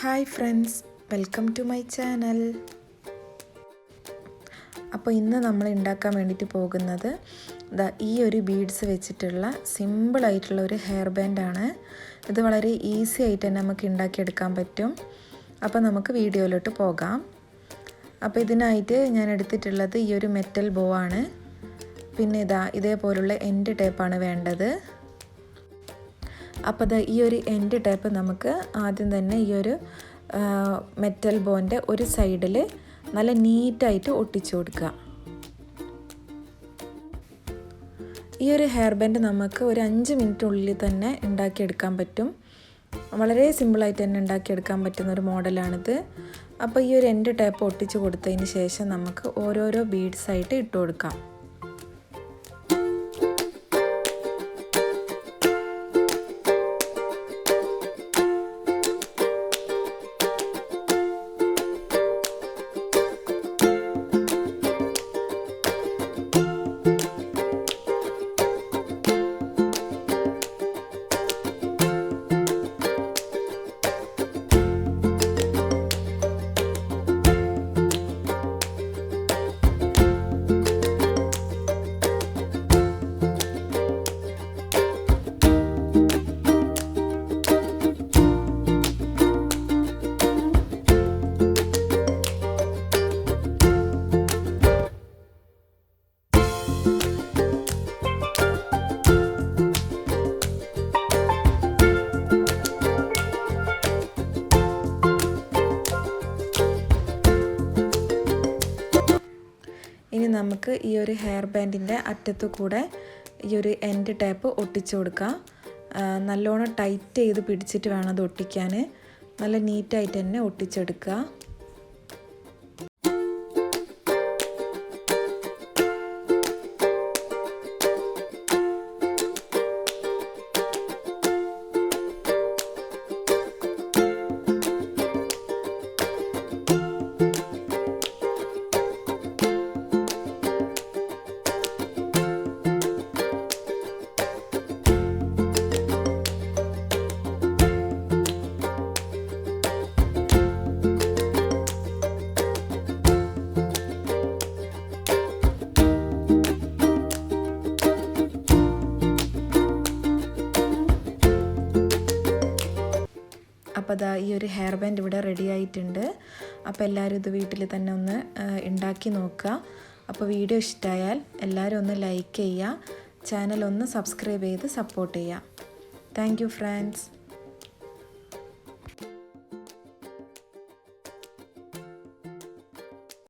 Hi friends, welcome to my channel. അപ്പോൾ ഇന്ന് നമ്മൾ ഉണ്ടാക്കാൻ വേണ്ടിയിട്ട് പോകുന്നത് ഈ ഒരു ബീഡ്സ് വെച്ചിട്ടുള്ള സിമ്പിളായിട്ടുള്ള ഒരു ഹെയർ ബാൻഡാണ്. ഇത് വളരെ ഈസി ആയിട്ട് തന്നെ നമുക്ക് ഉണ്ടാക്കിയെടുക്കാൻ പറ്റും. അപ്പോൾ നമുക്ക് വീഡിയോയിലോട്ട് പോകാം. അപ്പോൾ ഇതിനായിട്ട് ഞാൻ എടുത്തിട്ടുള്ളത് ഈ ഒരു മെറ്റൽ ബോ ആണ്. പിന്നെ ഇതേപോലുള്ള എൻഡ് ടേപ്പാണ് വേണ്ടത്. അപ്പോൾ ഈ ഒരു എൻഡ് ടേപ്പ് നമുക്ക് ആദ്യം തന്നെ ഈ ഒരു മെറ്റൽ ബോൻ്റെ ഒരു സൈഡിൽ നല്ല നീറ്റായിട്ട് ഒട്ടിച്ചു കൊടുക്കുക. ഈ ഒരു ഹെയർ ബാൻഡ് നമുക്ക് ഒരു 5 മിനിറ്റിനുള്ളിൽ തന്നെ ഉണ്ടാക്കിയെടുക്കാൻ പറ്റും. വളരെ സിമ്പിളായിട്ട് തന്നെ ഉണ്ടാക്കിയെടുക്കാൻ പറ്റുന്ന ഒരു മോഡലാണിത്. അപ്പോൾ ഈ ഒരു എൻഡ് ടേപ്പ് ഒട്ടിച്ചു കൊടുത്തതിന് ശേഷം നമുക്ക് ഓരോരോ ബീഡ്സായിട്ട് ഇട്ട് കൊടുക്കാം. ഇനി നമുക്ക് ഈ ഒരു ഹെയർ ബാൻഡിൻ്റെ അറ്റത്തു കൂടെ ഈ ഒരു എൻഡ് ടേപ്പ് ഒട്ടിച്ചു കൊടുക്കാം. നല്ലോണം ടൈറ്റ് ചെയ്ത് പിടിച്ചിട്ട് വേണം അത് ഒട്ടിക്കാൻ. നല്ല നീറ്റായിട്ട് തന്നെ ഒട്ടിച്ചെടുക്കുക. അപ്പോൾ ഈ ഒരു ഹെയർ ബാൻഡ് ഇവിടെ റെഡി ആയിട്ടുണ്ട്. അപ്പോൾ എല്ലാവരും ഇത് വീട്ടിൽ തന്നെ ഒന്ന് ഉണ്ടാക്കി നോക്കുക. അപ്പോൾ വീഡിയോ ഇഷ്ടമായാൽ എല്ലാവരും ഒന്ന് ലൈക്ക് ചെയ്യുക, ചാനൽ ഒന്ന് സബ്സ്ക്രൈബ് ചെയ്ത് സപ്പോർട്ട് ചെയ്യുക. Thank you friends.